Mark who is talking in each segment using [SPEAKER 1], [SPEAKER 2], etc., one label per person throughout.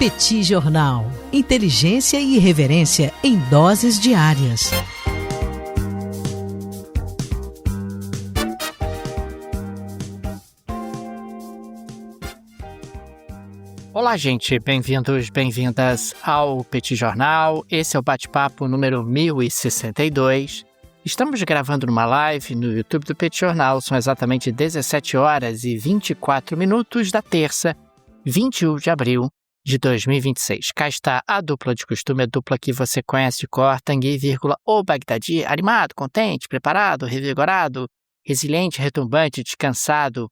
[SPEAKER 1] Petit Jornal. Inteligência e irreverência em doses diárias.
[SPEAKER 2] Olá, gente. Bem-vindos, bem-vindas ao Petit Jornal. Esse é o bate-papo número 1062. Estamos gravando numa live no YouTube do Petit Jornal. São exatamente 17 horas e 24 minutos da terça, 21 de abril de 2026. Cá está a dupla de costume, a dupla que você conhece de cor, Tanguy, o Bagdadi, animado, contente, preparado, revigorado, resiliente, retumbante, descansado,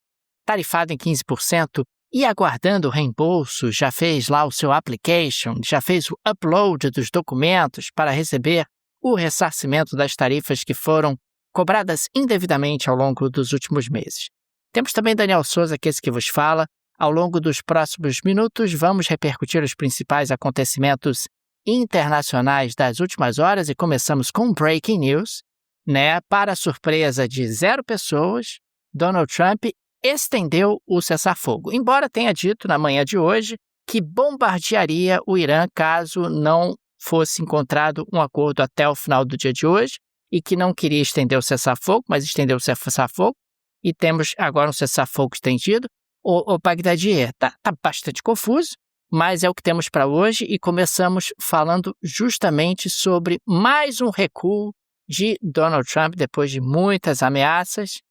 [SPEAKER 2] tarifado em 15% e aguardando o reembolso. Já fez lá o seu application, já fez o upload dos documentos para receber o ressarcimento das tarifas que foram cobradas indevidamente ao longo dos últimos meses. Temos também Daniel Souza, que é esse que vos fala. Ao longo dos próximos minutos, vamos repercutir os principais acontecimentos internacionais das últimas horas e começamos com Breaking News, né? Para a surpresa de 0 pessoas, Donald Trump estendeu o cessar-fogo, embora tenha dito na manhã de hoje que bombardearia o Irã caso não fosse encontrado um acordo até o final do dia de hoje e que não queria estender o cessar-fogo, mas estendeu o cessar-fogo e temos agora um cessar-fogo estendido. O Bagdadi tá bastante confuso, mas é o que temos para hoje e começamos falando justamente sobre mais um recuo de Donald Trump depois de muitas ameaças.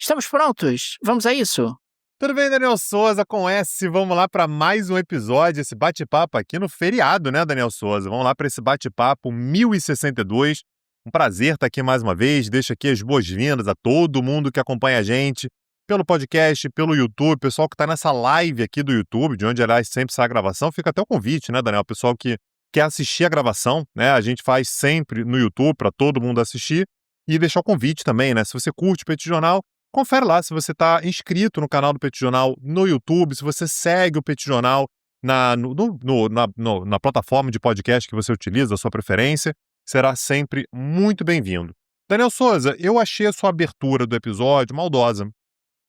[SPEAKER 2] Estamos prontos? Vamos a isso?
[SPEAKER 3] Tudo bem, Daniel Souza, com S. Vamos lá para mais um episódio, esse bate-papo aqui no feriado, né, Daniel Souza? Vamos lá para esse bate-papo 1062. Um prazer estar aqui mais uma vez. Deixo aqui as boas-vindas a todo mundo que acompanha a gente pelo podcast, pelo YouTube, pessoal que está nessa live aqui do YouTube, de onde, aliás, sempre sai a gravação. Fica até o convite, né, Daniel? Pessoal que quer assistir a gravação, né? A gente faz sempre no YouTube para todo mundo assistir e deixar o convite também, né? Se você curte o Petit Jornal, confere lá se você está inscrito no canal do Petit Jornal no YouTube, se você segue o Petit Jornal na plataforma de podcast que você utiliza, a sua preferência, será sempre muito bem-vindo. Daniel Souza, eu achei a sua abertura do episódio maldosa.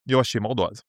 [SPEAKER 3] E eu achei maldosa.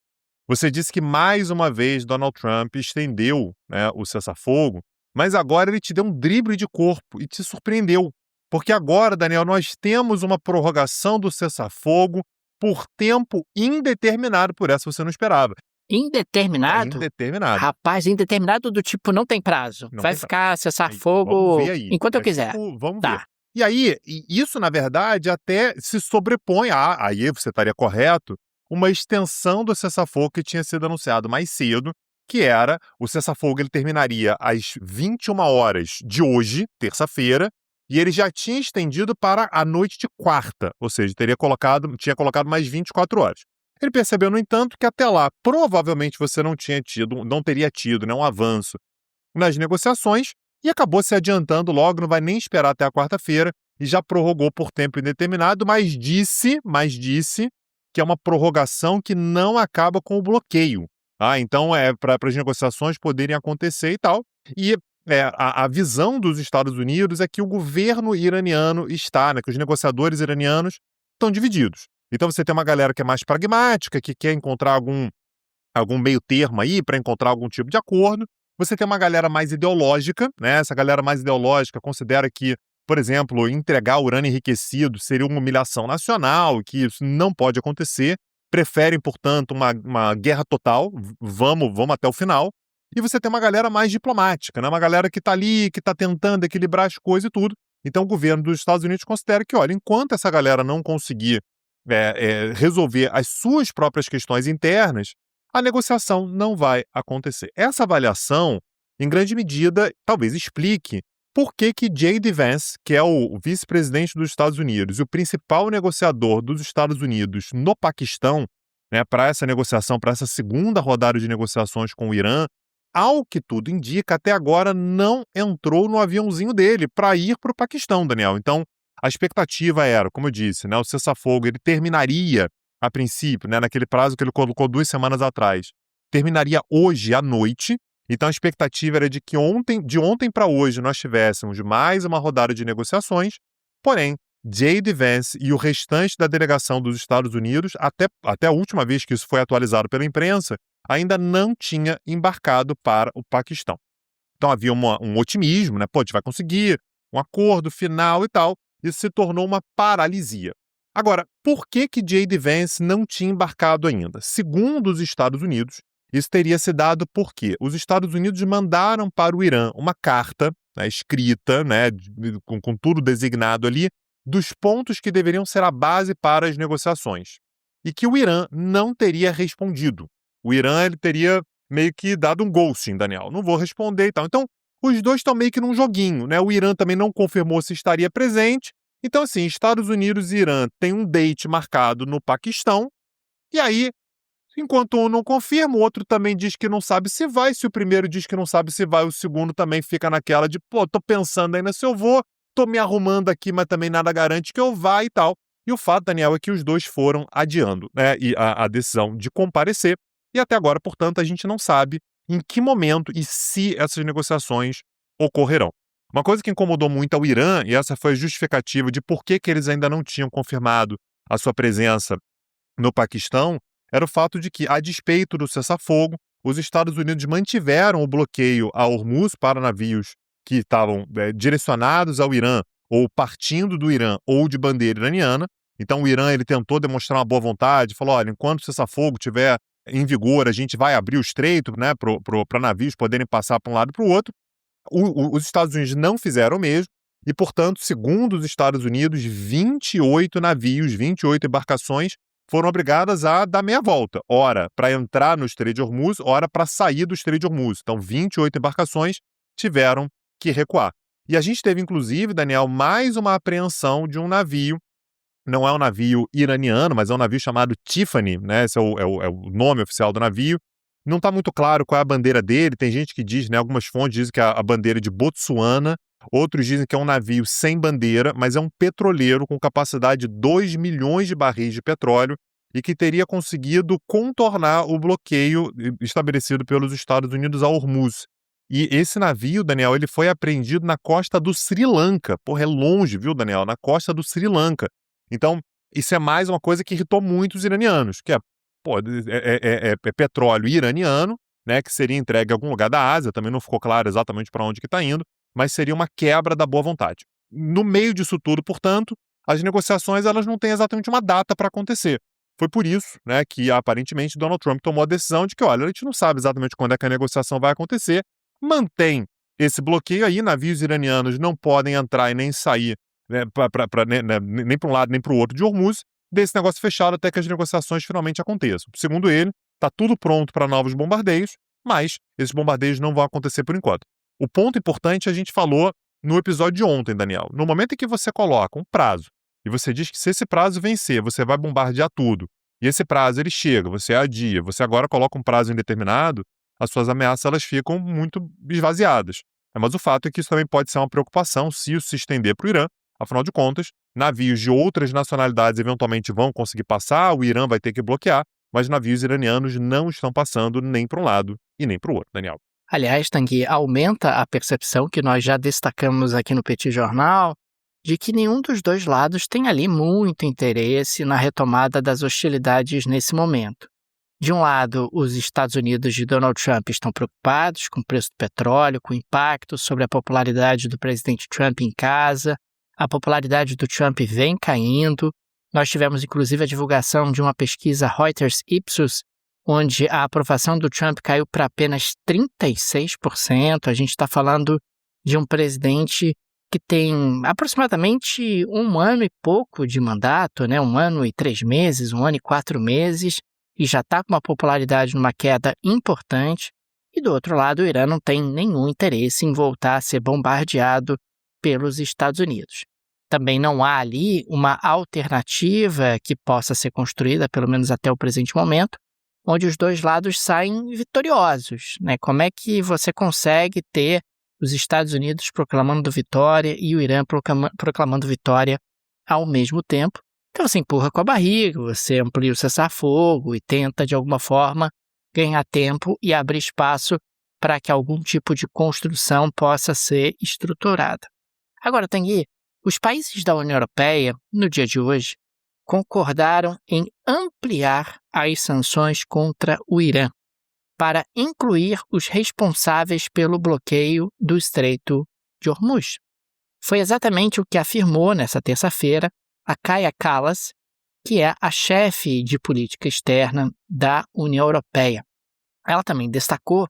[SPEAKER 3] Você disse que mais uma vez Donald Trump estendeu, né, o cessar-fogo, mas agora ele te deu um drible de corpo e te surpreendeu. Porque agora, Daniel, nós temos uma prorrogação do cessar-fogo por tempo indeterminado. Por essa você não esperava.
[SPEAKER 2] Indeterminado?
[SPEAKER 3] Indeterminado.
[SPEAKER 2] Rapaz, indeterminado do tipo não tem prazo.
[SPEAKER 3] Não
[SPEAKER 2] vai
[SPEAKER 3] tem
[SPEAKER 2] ficar cessar-fogo enquanto eu quiser.
[SPEAKER 3] Vamos
[SPEAKER 2] Tá.
[SPEAKER 3] ver. E aí, isso na verdade até se sobrepõe aí você estaria correto, uma extensão do cessar-fogo que tinha sido anunciado mais cedo, que era o cessar-fogo, ele terminaria às 21 horas de hoje, terça-feira, e ele já tinha estendido para a noite de quarta, ou seja, tinha colocado mais 24 horas. Ele percebeu, no entanto, que até lá provavelmente você não teria tido, né, um avanço nas negociações e acabou se adiantando logo, não vai nem esperar até a quarta-feira e já prorrogou por tempo indeterminado, mas disse que é uma prorrogação que não acaba com o bloqueio. Então, para as negociações poderem acontecer e tal. E a visão dos Estados Unidos é que o governo iraniano né, que os negociadores iranianos estão divididos. Então, você tem uma galera que é mais pragmática, que quer encontrar algum meio termo aí para encontrar algum tipo de acordo. Você tem uma galera mais ideológica, né? Essa galera mais ideológica considera que, por exemplo, entregar urânio enriquecido seria uma humilhação nacional, que isso não pode acontecer. Preferem, portanto, uma guerra total, vamos até o final. E você tem uma galera mais diplomática, né? Uma galera que está ali, que está tentando equilibrar as coisas e tudo. Então, o governo dos Estados Unidos considera que, olha, enquanto essa galera não conseguir resolver as suas próprias questões internas, a negociação não vai acontecer. Essa avaliação, em grande medida, talvez explique por que J.D. Vance, que é o vice-presidente dos Estados Unidos e o principal negociador dos Estados Unidos no Paquistão, né, para essa negociação, para essa segunda rodada de negociações com o Irã, ao que tudo indica, até agora não entrou no aviãozinho dele para ir para o Paquistão, Daniel. Então, a expectativa era, como eu disse, né, o cessar-fogo ele terminaria, a princípio, né, naquele prazo que ele colocou 2 semanas atrás, terminaria hoje à noite. Então, a expectativa era de que de ontem para hoje nós tivéssemos mais uma rodada de negociações, porém, J.D. Vance e o restante da delegação dos Estados Unidos, até a última vez que isso foi atualizado pela imprensa, ainda não tinha embarcado para o Paquistão. Então havia um otimismo, né? Pô, a gente vai conseguir um acordo final e tal. Isso se tornou uma paralisia. Agora, por que J.D. Vance não tinha embarcado ainda? Segundo os Estados Unidos, isso teria se dado porque os Estados Unidos mandaram para o Irã uma carta, né, escrita, né, com tudo designado ali, dos pontos que deveriam ser a base para as negociações. E que o Irã não teria respondido. O Irã ele teria meio que dado um ghosting, Daniel. Não vou responder e tal. Então, os dois estão meio que num joguinho, né? O Irã também não confirmou se estaria presente. Então, assim, Estados Unidos e Irã têm um date marcado no Paquistão. E aí, enquanto um não confirma, o outro também diz que não sabe se vai. Se o primeiro diz que não sabe se vai, o segundo também fica naquela de, pô, tô pensando ainda se eu vou, tô me arrumando aqui, mas também nada garante que eu vá e tal. E o fato, Daniel, é que os dois foram adiando, né, e a decisão de comparecer. E até agora, portanto, a gente não sabe em que momento e se essas negociações ocorrerão. Uma coisa que incomodou muito ao Irã, e essa foi a justificativa de por que eles ainda não tinham confirmado a sua presença no Paquistão, era o fato de que, a despeito do cessar-fogo, os Estados Unidos mantiveram o bloqueio a Hormuz para navios que estavam direcionados ao Irã, ou partindo do Irã, ou de bandeira iraniana. Então o Irã ele tentou demonstrar uma boa vontade, falou, olha, enquanto o cessar-fogo estiver em vigor, a gente vai abrir o estreito, né, para navios poderem passar para um lado e para o outro. Os Estados Unidos não fizeram o mesmo, e, portanto, segundo os Estados Unidos, 28 navios, 28 embarcações foram obrigadas a dar meia volta, ora para entrar no Estreito de Hormuz, ora para sair do Estreito de Hormuz. Então, 28 embarcações tiveram que recuar. E a gente teve, inclusive, Daniel, mais uma apreensão de um navio. Não é um navio iraniano, mas é um navio chamado Tiffany, né? Esse é o nome oficial do navio. Não está muito claro qual é a bandeira dele. Tem gente que diz, né? Algumas fontes dizem que é a bandeira de Botsuana, outros dizem que é um navio sem bandeira, mas é um petroleiro com capacidade de 2 milhões de barris de petróleo e que teria conseguido contornar o bloqueio estabelecido pelos Estados Unidos a Hormuz. E esse navio, Daniel, ele foi apreendido na costa do Sri Lanka. Porra, é longe, viu, Daniel? Na costa do Sri Lanka. Então, isso é mais uma coisa que irritou muito os iranianos, que é petróleo iraniano, né, que seria entregue a algum lugar da Ásia, também não ficou claro exatamente para onde que está indo, mas seria uma quebra da boa vontade. No meio disso tudo, portanto, as negociações elas não têm exatamente uma data para acontecer. Foi por isso, né, que aparentemente Donald Trump tomou a decisão de que, olha, a gente não sabe exatamente quando é que a negociação vai acontecer, mantém esse bloqueio aí, navios iranianos não podem entrar e nem sair, né, nem para um lado nem para o outro de Hormuz, desse negócio fechado até que as negociações finalmente aconteçam. Segundo ele, está tudo pronto para novos bombardeios, mas esses bombardeios não vão acontecer por enquanto. O ponto importante a gente falou no episódio de ontem, Daniel. No momento em que você coloca um prazo e você diz que se esse prazo vencer, você vai bombardear tudo, e esse prazo ele chega, você adia, você agora coloca um prazo indeterminado, as suas ameaças elas ficam muito esvaziadas. Mas o fato é que isso também pode ser uma preocupação se isso se estender para o Irã. Afinal de contas, navios de outras nacionalidades eventualmente vão conseguir passar, o Irã vai ter que bloquear, mas navios iranianos não estão passando nem para um lado e nem para o outro, Daniel.
[SPEAKER 2] Aliás, Tanguy, aumenta a percepção que nós já destacamos aqui no Petit Jornal de que nenhum dos dois lados tem ali muito interesse na retomada das hostilidades nesse momento. De um lado, os Estados Unidos de Donald Trump estão preocupados com o preço do petróleo, com o impacto sobre a popularidade do presidente Trump em casa. A popularidade do Trump vem caindo. Nós tivemos, inclusive, a divulgação de uma pesquisa Reuters-Ipsos, onde a aprovação do Trump caiu para apenas 36%. A gente está falando de um presidente que tem aproximadamente 1 ano e pouco de mandato, né? 1 ano e 3 meses, 1 ano e 4 meses, e já está com uma popularidade numa queda importante. E do outro lado, o Irã não tem nenhum interesse em voltar a ser bombardeado pelos Estados Unidos. Também não há ali uma alternativa que possa ser construída, pelo menos até o presente momento, onde os dois lados saem vitoriosos, né? Como é que você consegue ter os Estados Unidos proclamando vitória e o Irã proclamando vitória ao mesmo tempo? Então você empurra com a barriga, você amplia o cessar-fogo e tenta, de alguma forma, ganhar tempo e abrir espaço para que algum tipo de construção possa ser estruturada. Agora, Tanguy, os países da União Europeia, no dia de hoje, concordaram em ampliar as sanções contra o Irã. para incluir os responsáveis pelo bloqueio do Estreito de Hormuz. Foi exatamente o que afirmou nessa terça-feira a Kaja Kallas, que é a chefe de política externa da União Europeia. Ela também destacou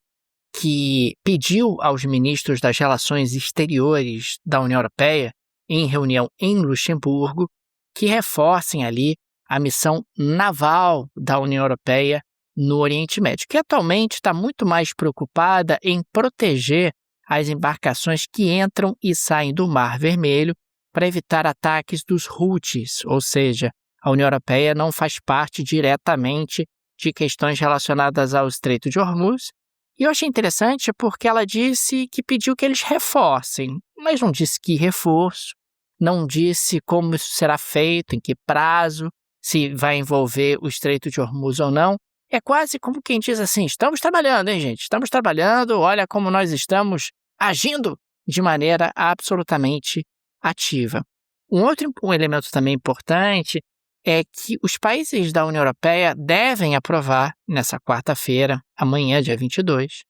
[SPEAKER 2] que pediu aos ministros das Relações Exteriores da União Europeia, em reunião em Luxemburgo, que reforcem ali a missão naval da União Europeia no Oriente Médio, que atualmente está muito mais preocupada em proteger as embarcações que entram e saem do Mar Vermelho para evitar ataques dos Houthis, ou seja, a União Europeia não faz parte diretamente de questões relacionadas ao Estreito de Hormuz. E eu achei interessante porque ela disse que pediu que eles reforcem, mas não disse que reforço, não disse como isso será feito, em que prazo, se vai envolver o Estreito de Hormuz ou não. É quase como quem diz assim, estamos trabalhando, hein, gente? Estamos trabalhando, olha como nós estamos agindo de maneira absolutamente ativa. Um outro elemento também importante é que os países da União Europeia devem aprovar, nessa quarta-feira, amanhã, dia 22,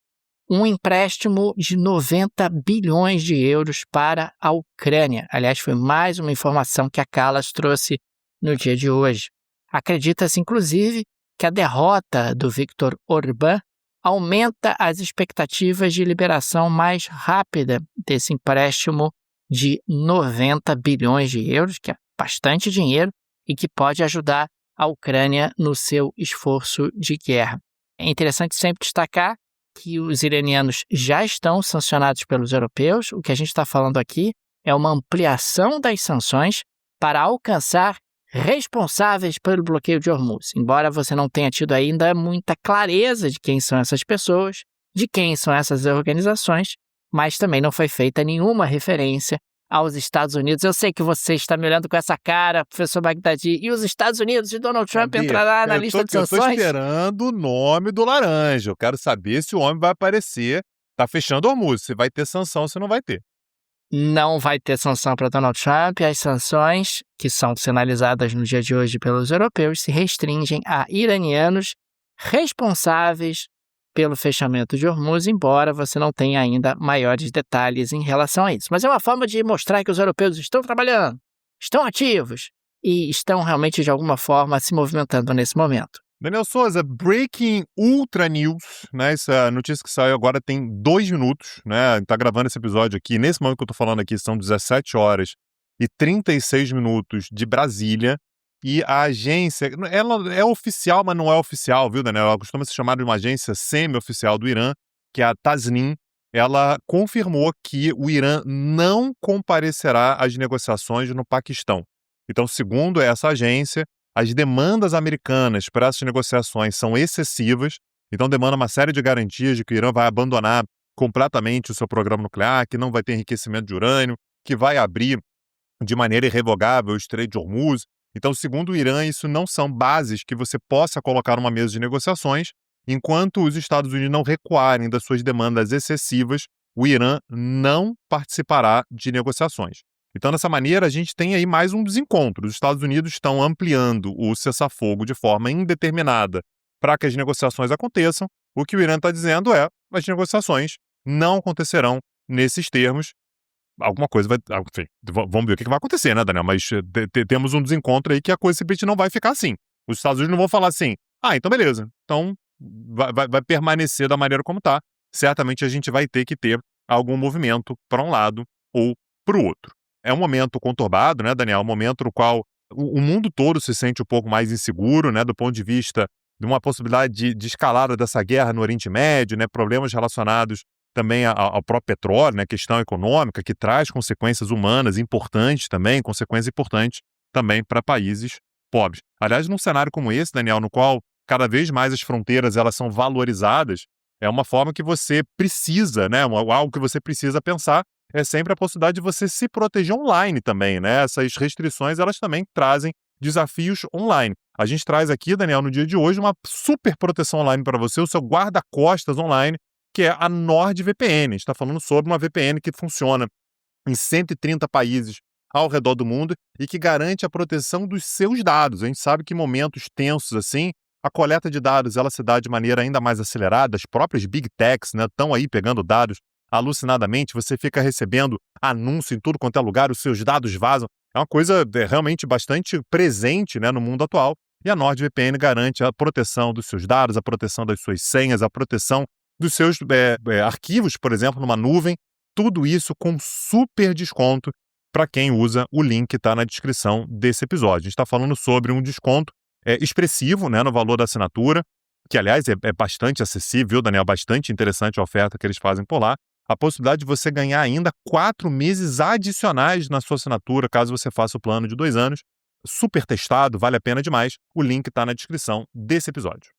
[SPEAKER 2] um empréstimo de 90 bilhões de euros para a Ucrânia. Aliás, foi mais uma informação que a Kallas trouxe no dia de hoje. Acredita-se, inclusive, que a derrota do Viktor Orbán aumenta as expectativas de liberação mais rápida desse empréstimo de 90 bilhões de euros, que é bastante dinheiro, e que pode ajudar a Ucrânia no seu esforço de guerra. É interessante sempre destacar que os iranianos já estão sancionados pelos europeus. O que a gente está falando aqui é uma ampliação das sanções para alcançar responsáveis pelo bloqueio de Hormuz. Embora você não tenha tido ainda muita clareza de quem são essas pessoas, de quem são essas organizações, mas também não foi feita nenhuma referência aos Estados Unidos. Eu sei que você está me olhando com essa cara, professor Bagdadi, e os Estados Unidos e Donald Trump entrará na lista de sanções?
[SPEAKER 3] Eu estou esperando o nome do laranja. Eu quero saber se o homem vai aparecer. Está fechando o Hormuz. Se vai ter sanção, se não vai ter.
[SPEAKER 2] Não vai ter sanção para Donald Trump. As sanções, que são sinalizadas no dia de hoje pelos europeus, se restringem a iranianos responsáveis pelo fechamento de Hormuz, embora você não tenha ainda maiores detalhes em relação a isso. Mas é uma forma de mostrar que os europeus estão trabalhando, estão ativos e estão realmente, de alguma forma, se movimentando nesse momento.
[SPEAKER 3] Daniel Souza, breaking ultra news, né? Essa notícia que saiu agora tem 2 minutos, né? Está gravando esse episódio aqui. Nesse momento que eu estou falando aqui, são 17 horas e 36 minutos de Brasília. E a agência, ela é oficial, mas não é oficial, viu, Daniel? Ela costuma ser chamada de uma agência semi-oficial do Irã, que é a Tasnim. Ela confirmou que o Irã não comparecerá às negociações no Paquistão. Então, segundo essa agência, as demandas americanas para essas negociações são excessivas, então demanda uma série de garantias de que o Irã vai abandonar completamente o seu programa nuclear, que não vai ter enriquecimento de urânio, que vai abrir de maneira irrevogável o Estreito de Hormuz. Então, segundo o Irã, isso não são bases que você possa colocar numa mesa de negociações. Enquanto os Estados Unidos não recuarem das suas demandas excessivas, o Irã não participará de negociações. Então, dessa maneira, a gente tem aí mais um desencontro. Os Estados Unidos estão ampliando o cessar-fogo de forma indeterminada para que as negociações aconteçam. O que o Irã está dizendo é que as negociações não acontecerão nesses termos. Alguma coisa vai... Enfim, vamos ver o que vai acontecer, né, Daniel? Mas temos um desencontro aí que a coisa simplesmente não vai ficar assim. Os Estados Unidos não vão falar assim, então beleza, então vai permanecer da maneira como está. Certamente a gente vai ter que ter algum movimento para um lado ou para o outro. É um momento conturbado, né, Daniel? Um momento no qual o mundo todo se sente um pouco mais inseguro, né, do ponto de vista de uma possibilidade de escalada dessa guerra no Oriente Médio, né, problemas relacionados também ao próprio petróleo, né, questão econômica, que traz consequências humanas importantes também, consequências importantes também para países pobres. Aliás, num cenário como esse, Daniel, no qual cada vez mais as fronteiras elas são valorizadas, é uma forma que você precisa, né, algo que você precisa pensar, é sempre a possibilidade de você se proteger online também, né? Essas restrições, elas também trazem desafios online. A gente traz aqui, Daniel, no dia de hoje, uma super proteção online para você, o seu guarda-costas online, que é a NordVPN. A gente está falando sobre uma VPN que funciona em 130 países ao redor do mundo e que garante a proteção dos seus dados. A gente sabe que em momentos tensos assim, A coleta de dados ela se dá de maneira ainda mais acelerada, as próprias Big Techs, né, estão aí pegando dados alucinadamente, você fica recebendo anúncio em tudo quanto é lugar, os seus dados vazam. É uma coisa realmente bastante presente, né, no mundo atual. E a NordVPN garante a proteção dos seus dados, a proteção das suas senhas, a proteção dos seus arquivos, por exemplo, numa nuvem. Tudo isso com super desconto para quem usa o link que está na descrição desse episódio. A gente está falando sobre um desconto expressivo, né, no valor da assinatura, que, aliás, é bastante acessível, viu, Daniel? Bastante interessante a oferta que eles fazem por lá. A possibilidade de você ganhar ainda 4 meses adicionais na sua assinatura, caso você faça o plano de 2 anos. Super testado, vale a pena demais. O link está na descrição desse episódio.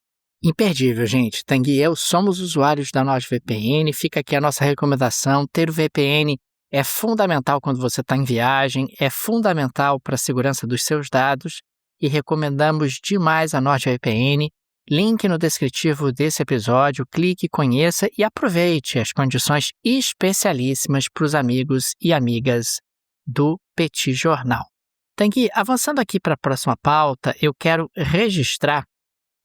[SPEAKER 2] Imperdível, gente. Tanguy e eu somos usuários da NordVPN. Fica aqui a nossa recomendação. Ter o VPN é fundamental quando você está em viagem, é fundamental para a segurança dos seus dados e recomendamos demais a NordVPN. Link no descritivo desse episódio, clique, conheça e aproveite as condições especialíssimas para os amigos e amigas do Petit Jornal. Tanguy, avançando aqui para a próxima pauta, eu quero registrar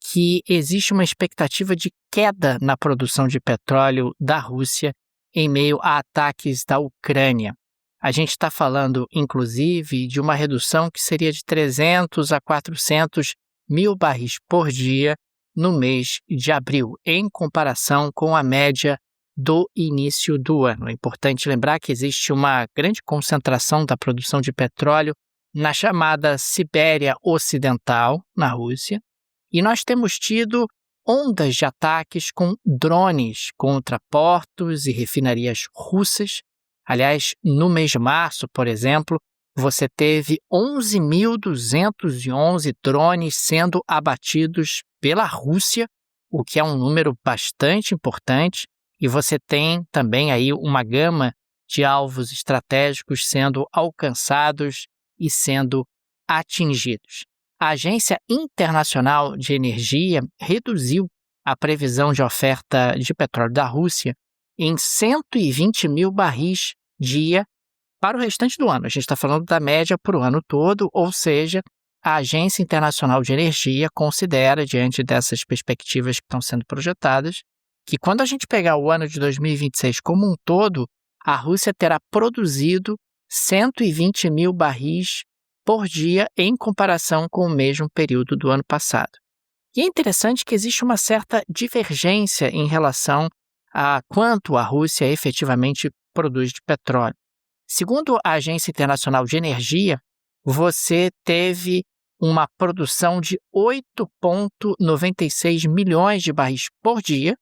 [SPEAKER 2] que existe uma expectativa de queda na produção de petróleo da Rússia em meio a ataques da Ucrânia. A gente está falando, inclusive, de uma redução que seria de 300 a 400 mil barris por dia no mês de abril, em comparação com a média do início do ano. É importante lembrar que existe uma grande concentração da produção de petróleo na chamada Sibéria Ocidental, na Rússia, e nós temos tido ondas de ataques com drones contra portos e refinarias russas. Aliás, no mês de março, por exemplo, você teve 11.211 drones sendo abatidos pela Rússia, o que é um número bastante importante, e você tem também aí uma gama de alvos estratégicos sendo alcançados e sendo atingidos. A Agência Internacional de Energia reduziu a previsão de oferta de petróleo da Rússia em 120 mil barris dia para o restante do ano. A gente está falando da média para o ano todo, ou seja, a Agência Internacional de Energia considera, diante dessas perspectivas que estão sendo projetadas, que quando a gente pegar o ano de 2026 como um todo, a Rússia terá produzido 120 mil barris por dia em comparação com o mesmo período do ano passado. E é interessante que existe uma certa divergência em relação a quanto a Rússia efetivamente produz de petróleo. Segundo a Agência Internacional de Energia, você teve uma produção de 8,96 milhões de barris por dia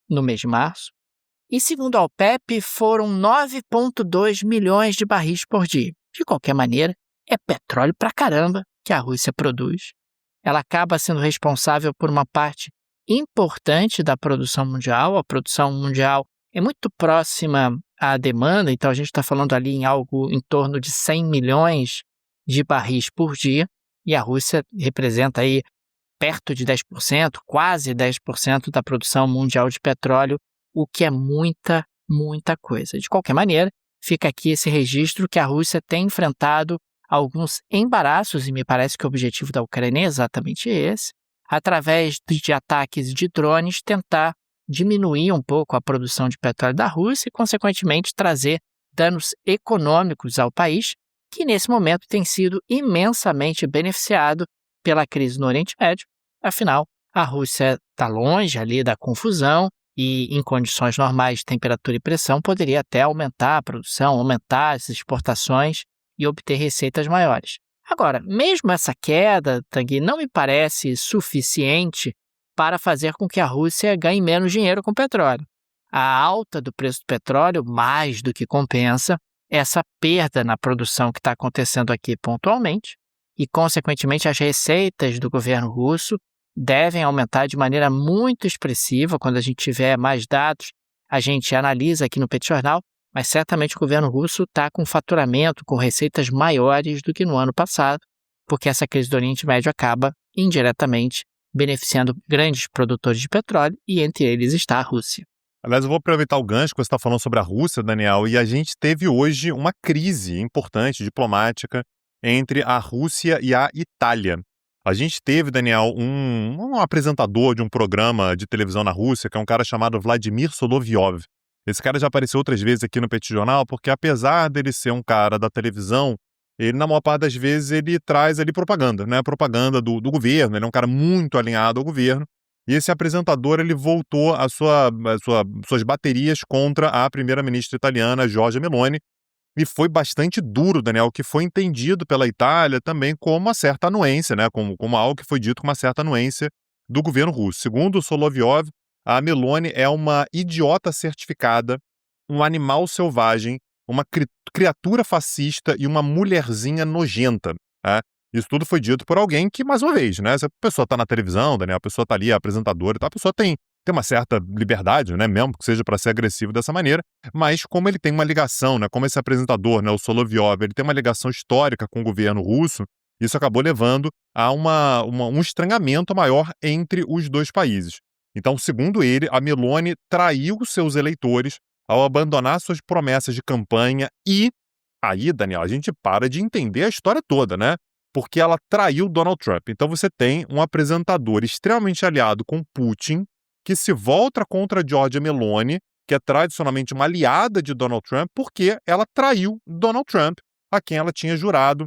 [SPEAKER 2] no mês de março, e segundo a OPEP, foram 9,2 milhões de barris por dia. De qualquer maneira, é petróleo pra caramba que a Rússia produz. Ela acaba sendo responsável por uma parte importante da produção mundial. A produção mundial é muito próxima à demanda, então a gente está falando ali em algo em torno de 100 milhões de barris por dia, e a Rússia representa aí perto de 10%, quase 10% da produção mundial de petróleo, o que é muita, muita coisa. De qualquer maneira, fica aqui esse registro que a Rússia tem enfrentado alguns embaraços, e me parece que o objetivo da Ucrânia é exatamente esse, através de ataques de drones, tentar diminuir um pouco a produção de petróleo da Rússia e, consequentemente, trazer danos econômicos ao país, que nesse momento tem sido imensamente beneficiado pela crise no Oriente Médio. Afinal, a Rússia está longe ali da confusão e, em condições normais de temperatura e pressão, poderia até aumentar a produção, aumentar as exportações e obter receitas maiores. Agora, mesmo essa queda, Tanguy, não me parece suficiente para fazer com que a Rússia ganhe menos dinheiro com o petróleo. A alta do preço do petróleo mais do que compensa essa perda na produção que está acontecendo aqui pontualmente e, consequentemente, as receitas do governo russo devem aumentar de maneira muito expressiva. Quando a gente tiver mais dados, a gente analisa aqui no Petit Jornal, mas certamente o governo russo está com faturamento, com receitas maiores do que no ano passado, porque essa crise do Oriente Médio acaba indiretamente beneficiando grandes produtores de petróleo, e entre eles está a Rússia.
[SPEAKER 3] Aliás, eu vou aproveitar o gancho que você está falando sobre a Rússia, Daniel, e a gente teve hoje uma crise importante diplomática entre a Rússia e a Itália. A gente teve, Daniel, um apresentador de um programa de televisão na Rússia, que é um cara chamado Vladimir Solovyov. Esse cara já apareceu outras vezes aqui no Petit Jornal, porque apesar dele ser um cara da televisão, ele, na maior parte das vezes, ele traz ali propaganda, né? Propaganda do governo, ele é um cara muito alinhado ao governo. E esse apresentador, ele voltou suas baterias contra a primeira-ministra italiana, Giorgia Meloni, e foi bastante duro, Daniel, que foi entendido pela Itália também como uma certa anuência, né? Como algo que foi dito com uma certa anuência do governo russo. Segundo o Solovyov, a Meloni é uma idiota certificada, um animal selvagem, uma criatura fascista e uma mulherzinha nojenta, né? Isso tudo foi dito por alguém que, mais uma vez, né? Se a pessoa está na televisão, Daniel, a pessoa está ali, a apresentadora, a pessoa tem uma certa liberdade, né? Mesmo que seja para ser agressivo dessa maneira, mas como ele tem uma ligação, né? Como esse apresentador, né? O Solovyov, ele tem uma ligação histórica com o governo russo, isso acabou levando a um estranhamento maior entre os dois países. Então, segundo ele, a Meloni traiu seus eleitores ao abandonar suas promessas de campanha e aí, Daniel, a gente para de entender a história toda, né? Porque ela traiu Donald Trump. Então você tem um apresentador extremamente aliado com Putin, que se volta contra Giorgia Meloni, que é tradicionalmente uma aliada de Donald Trump, porque ela traiu Donald Trump, a quem ela tinha jurado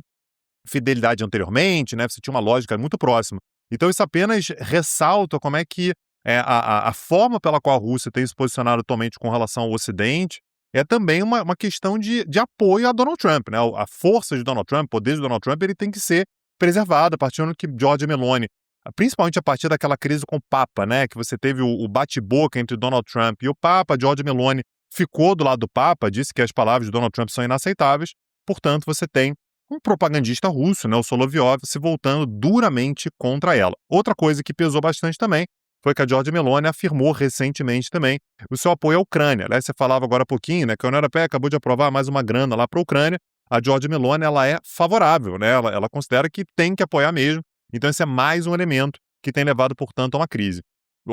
[SPEAKER 3] fidelidade anteriormente, né? Você tinha uma lógica muito próxima. Então isso apenas ressalta como é que a forma pela qual a Rússia tem se posicionado atualmente com relação ao Ocidente é também uma questão de apoio a Donald Trump, né? A força de Donald Trump, o poder de Donald Trump, ele tem que ser preservado a partir do que Giorgia Meloni, principalmente a partir daquela crise com o Papa, né? Que você teve o bate-boca entre Donald Trump e o Papa. Giorgia Meloni ficou do lado do Papa, disse que as palavras de Donald Trump são inaceitáveis. Portanto, você tem um propagandista russo, né, o Solovyov, se voltando duramente contra ela. Outra coisa que pesou bastante também foi que a Giorgia Meloni afirmou recentemente também o seu apoio à Ucrânia. Aliás, você falava agora há pouquinho, né, que a União Europeia acabou de aprovar mais uma grana lá para a Ucrânia. A Giorgia Meloni, ela é favorável, né? Ela considera que tem que apoiar mesmo. Então esse é mais um elemento que tem levado, portanto, a uma crise.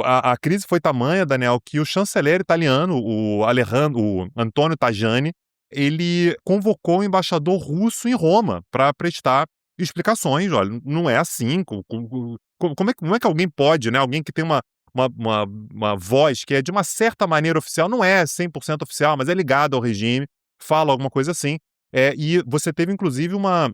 [SPEAKER 3] A crise foi tamanha, Daniel, que o chanceler italiano, o Antonio Tajani, ele convocou o embaixador russo em Roma para prestar explicações. Olha, não é assim. Como é que alguém pode, né? Alguém que tem uma voz que é de uma certa maneira oficial, não é 100% oficial, mas é ligado ao regime, fala alguma coisa assim. E você teve, inclusive, uma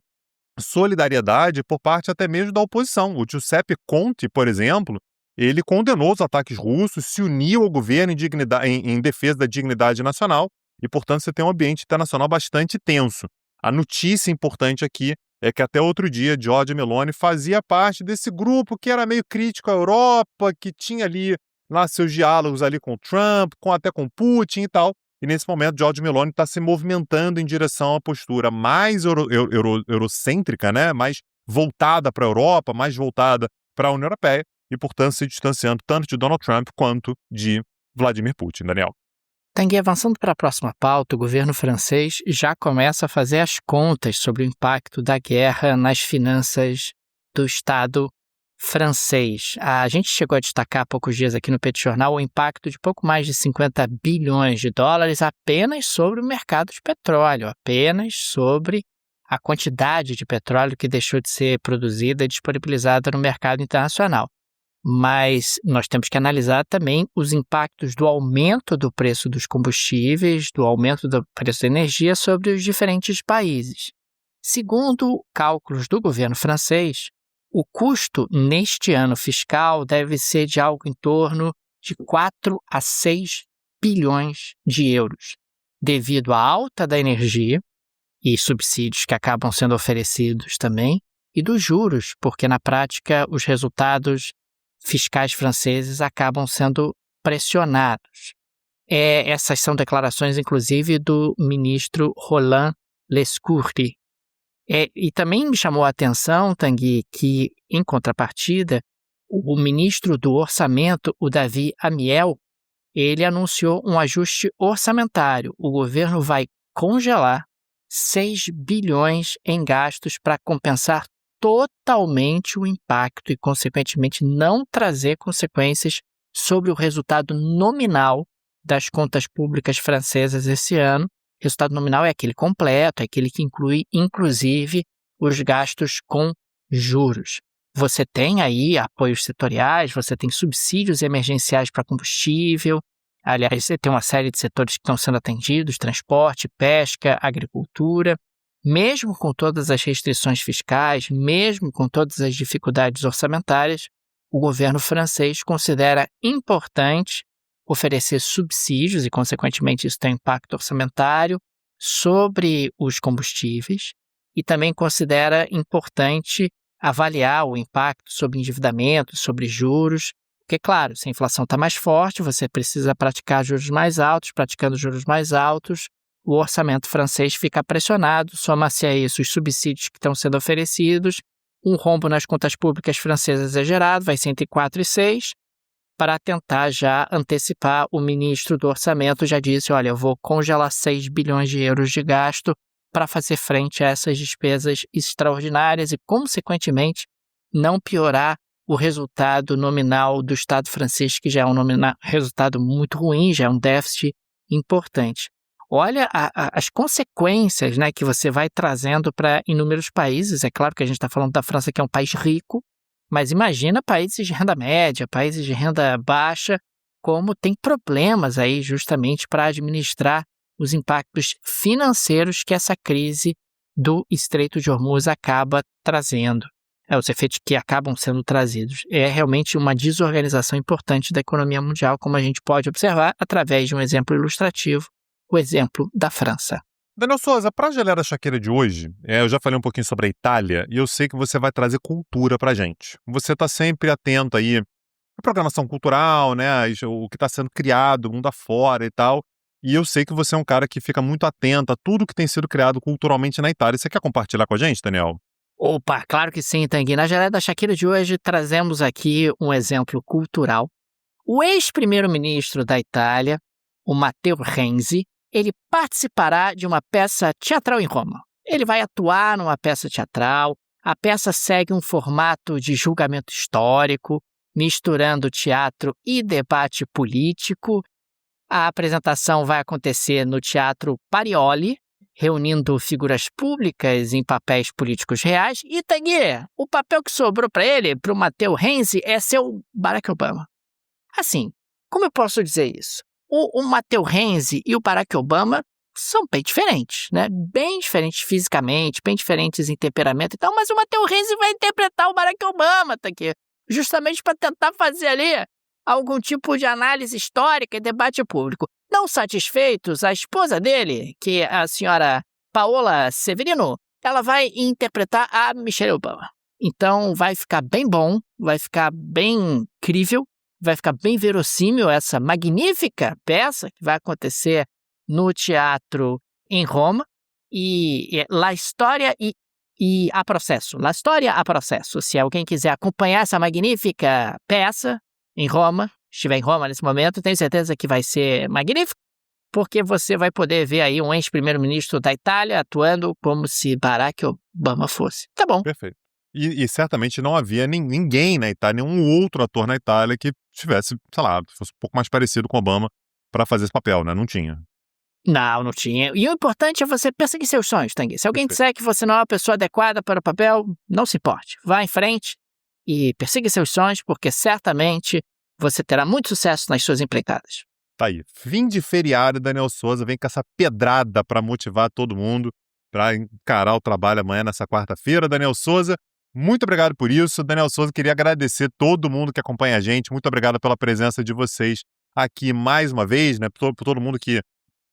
[SPEAKER 3] solidariedade por parte até mesmo da oposição. O Giuseppe Conte, por exemplo, ele condenou os ataques russos, se uniu ao governo em defesa da dignidade nacional e, portanto, você tem um ambiente internacional bastante tenso. A notícia importante aqui é que até outro dia Giorgia Meloni fazia parte desse grupo que era meio crítico à Europa, que tinha ali lá seus diálogos ali com o Trump, até com Putin e tal. E nesse momento, Giorgia Meloni está se movimentando em direção à postura mais eurocêntrica, né? Mais voltada para a Europa, mais voltada para a União Europeia e, portanto, se distanciando tanto de Donald Trump quanto de Vladimir Putin, Daniel.
[SPEAKER 2] Tanguy, avançando para a próxima pauta, o governo francês já começa a fazer as contas sobre o impacto da guerra nas finanças do Estado francês. A gente chegou a destacar há poucos dias aqui no Petit Jornal o impacto de pouco mais de 50 bilhões de dólares apenas sobre o mercado de petróleo, apenas sobre a quantidade de petróleo que deixou de ser produzida e disponibilizada no mercado internacional. Mas nós temos que analisar também os impactos do aumento do preço dos combustíveis, do aumento do preço da energia sobre os diferentes países. Segundo cálculos do governo francês, o custo neste ano fiscal deve ser de algo em torno de 4 a 6 bilhões de euros, devido à alta da energia e subsídios que acabam sendo oferecidos também, e dos juros, porque na prática os resultados fiscais franceses acabam sendo pressionados. Essas são declarações, inclusive, do ministro Roland Lescure. E também me chamou a atenção, Tanguy, que, em contrapartida, o ministro do Orçamento, o David Amiel, ele anunciou um ajuste orçamentário. O governo vai congelar 6 bilhões em gastos para compensar totalmente o impacto e, consequentemente, não trazer consequências sobre o resultado nominal das contas públicas francesas esse ano. O resultado nominal é aquele completo, é aquele que inclui, inclusive, os gastos com juros. você tem aí apoios setoriais, você tem subsídios emergenciais para combustível. Aliás, você tem uma série de setores que estão sendo atendidos, transporte, pesca, agricultura. Mesmo com todas as restrições fiscais, mesmo com todas as dificuldades orçamentárias, o governo francês considera importante oferecer subsídios, e consequentemente isso tem impacto orçamentário, sobre os combustíveis, e também considera importante avaliar o impacto sobre endividamento, sobre juros, porque, claro, se a inflação está mais forte, você precisa praticar juros mais altos, praticando juros mais altos, o orçamento francês fica pressionado, soma-se a isso os subsídios que estão sendo oferecidos, um rombo nas contas públicas francesas é gerado, vai ser entre 4 e 6, para tentar já antecipar, o ministro do orçamento já disse, olha, eu vou congelar 6 bilhões de euros de gasto para fazer frente a essas despesas extraordinárias e, consequentemente, não piorar o resultado nominal do Estado francês, que já é um resultado muito ruim, já é um déficit importante. Olha as consequências, né, que você vai trazendo para inúmeros países. É claro que a gente está falando da França, que é um país rico, mas imagina países de renda média, países de renda baixa, como tem problemas aí justamente para administrar os impactos financeiros que essa crise do Estreito de Hormuz acaba trazendo. Os efeitos que acabam sendo trazidos. É realmente uma desorganização importante da economia mundial, como a gente pode observar através de um exemplo ilustrativo, o exemplo da França.
[SPEAKER 3] Daniel Souza, para a Geleia Chaqueira de hoje, eu já falei um pouquinho sobre a Itália e eu sei que você vai trazer cultura para a gente. Você está sempre atento aí à programação cultural, né, o que está sendo criado mundo afora e tal. E eu sei que você é um cara que fica muito atento a tudo que tem sido criado culturalmente na Itália. Você quer compartilhar com a gente, Daniel?
[SPEAKER 2] Opa, claro que sim, Tanguy. Na Geleia da Chaqueira de hoje trazemos aqui um exemplo cultural. O ex-primeiro-ministro da Itália, o Matteo Renzi, ele participará de uma peça teatral em Roma. Ele vai atuar numa peça teatral. A peça segue um formato de julgamento histórico, misturando teatro e debate político. A apresentação vai acontecer no Teatro Parioli, reunindo figuras públicas em papéis políticos reais. E, Tanguy, o papel que sobrou para ele, para o Matteo Renzi, é ser o Barack Obama. Assim, como eu posso dizer isso? O Matteo Renzi e o Barack Obama são bem diferentes, né? Bem diferentes fisicamente, bem diferentes em temperamento e tal, mas o Matteo Renzi vai interpretar o Barack Obama, Tanguy, justamente para tentar fazer ali algum tipo de análise histórica e debate público. Não satisfeitos, a esposa dele, que é a senhora Paola Severino, ela vai interpretar a Michelle Obama. Então vai ficar bem bom, vai ficar bem crível, vai ficar bem verossímil essa magnífica peça que vai acontecer no teatro em Roma. E La Storia e a Processo. La Storia a Processo. Se alguém quiser acompanhar essa magnífica peça em Roma, estiver em Roma nesse momento, tenho certeza que vai ser magnífico, porque você vai poder ver aí um ex-primeiro-ministro da Itália atuando como se Barack Obama fosse. Tá bom.
[SPEAKER 3] Perfeito. E certamente não havia ninguém na Itália, nenhum outro ator na Itália que tivesse, sei lá, fosse um pouco mais parecido com Obama para fazer esse papel, né? Não tinha.
[SPEAKER 2] Não tinha. E o importante é você perseguir seus sonhos, Tanguy. Se alguém disser que você não é uma pessoa adequada para o papel, não se importe. Vá em frente e persiga seus sonhos, porque certamente você terá muito sucesso nas suas empreitadas.
[SPEAKER 3] Tá aí. Fim de feriado, Daniel Souza vem com essa pedrada para motivar todo mundo para encarar o trabalho amanhã nessa quarta-feira. Daniel Souza, muito obrigado por isso. Daniel Souza, queria agradecer todo mundo que acompanha a gente. Muito obrigado pela presença de vocês aqui mais uma vez, né? Por todo mundo que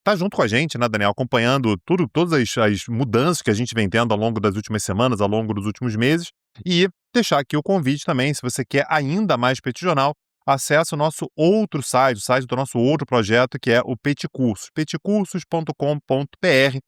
[SPEAKER 3] tá junto com a gente, né, Daniel? Acompanhando todas as mudanças que a gente vem tendo ao longo das últimas semanas, ao longo dos últimos meses. E deixar aqui o convite também, se você quer ainda mais Petit Jornal, acesse o nosso outro site, o site do nosso outro projeto, que é o Petit Cursos, petcursos.com.br.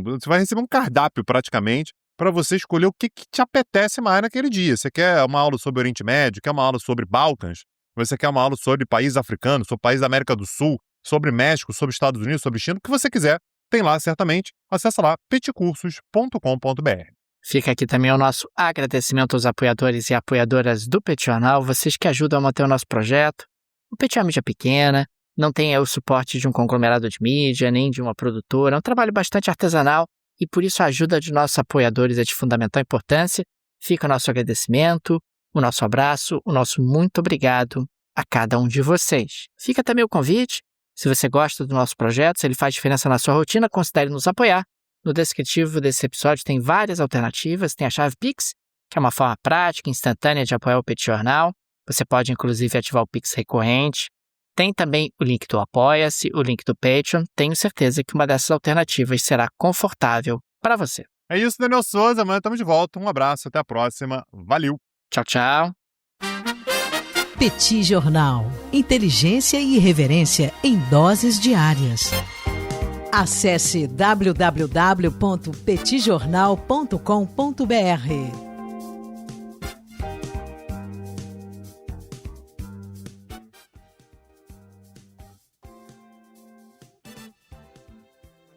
[SPEAKER 3] Você vai receber um cardápio praticamente para você escolher o que te apetece mais naquele dia. Você quer uma aula sobre Oriente Médio, quer uma aula sobre Balcãs, você quer uma aula sobre países africanos, sobre países da América do Sul, sobre México, sobre Estados Unidos, sobre China, o que você quiser, tem lá certamente. Acesse lá petcursos.com.br.
[SPEAKER 2] Fica aqui também o nosso agradecimento aos apoiadores e apoiadoras do Petit Jornal, vocês que ajudam a manter o nosso projeto. O Petit é uma mídia pequena, não tem o suporte de um conglomerado de mídia, nem de uma produtora, é um trabalho bastante artesanal e por isso a ajuda de nossos apoiadores é de fundamental importância. Fica o nosso agradecimento, o nosso abraço, o nosso muito obrigado a cada um de vocês. Fica também o convite, se você gosta do nosso projeto, se ele faz diferença na sua rotina, considere nos apoiar. No descritivo desse episódio tem várias alternativas, tem a chave Pix, que é uma forma prática e instantânea de apoiar o Petit Jornal. Você pode, inclusive, ativar o Pix recorrente. Tem também o link do Apoia-se, o link do Patreon. Tenho certeza que uma dessas alternativas será confortável para você.
[SPEAKER 3] É isso, Daniel Souza. Amanhã estamos de volta. Um abraço, até a próxima. Valeu!
[SPEAKER 2] Tchau, tchau.
[SPEAKER 1] Petit Jornal. Inteligência e irreverência em doses diárias. Acesse www.petitjornal.com.br.